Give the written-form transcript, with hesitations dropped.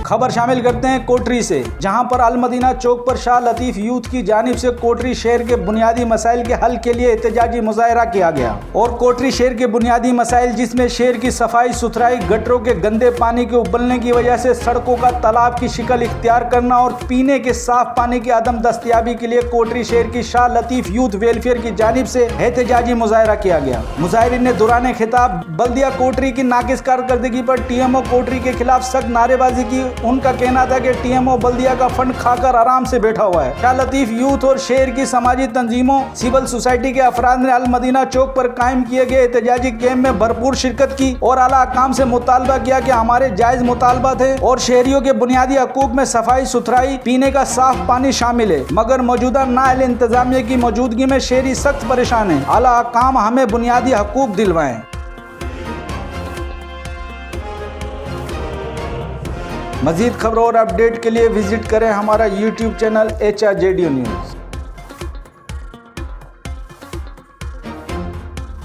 खबर शामिल करते हैं कोटरी से, जहां पर अल मदीना चौक पर शाह लतीफ यूथ की जानिब से कोटरी शहर के बुनियादी मसाइल के हल के लिए एहतजाजी मुजाहरा किया गया। और कोटरी शहर के बुनियादी मसाइल, जिसमें शहर की सफाई सुथराई, गटरों के गंदे पानी के उबलने की वजह से सड़कों का तालाब की शिकल इख्तियार करना और पीने के साफ पानी की अदम दस्तयाबी के लिए कोटरी शहर की शाह लतीफ यूथ वेलफेयर की जानिब से एहतजाजी मुजाहरा किया गया। मुजाहिरीन ने दौरान खिताब बल्दिया कोटरी की नाकिस कारकर्दगी पर टीएमओ कोटरी के खिलाफ सख्त नारेबाजी की। उनका कहना था कि टीएमओ बल्दिया का फंड खाकर आराम से बैठा हुआ है। शाह लतीफ यूथ और शहर की समाजी तंजीमों, सिविल सोसाइटी के अफराद ने अल मदीना चौक पर कायम किए गए एहतजाजी कैंप में भरपूर शिरकत की और आला हकाम से मुतालबा किया कि हमारे जायज मुतालबा थे और शहरियों के बुनियादी हकूक में सफाई सुथराई, पीने का साफ पानी शामिल है। मगर मौजूदा नाअहल इंतजामिया की मौजूदगी में शहरी सख्त परेशान है। आला हकाम हमें बुनियादी हकूक दिलवाएं। मजीद खबरों और अपडेट के लिए विजिट करें हमारा YouTube चैनल HRJDO न्यूज़।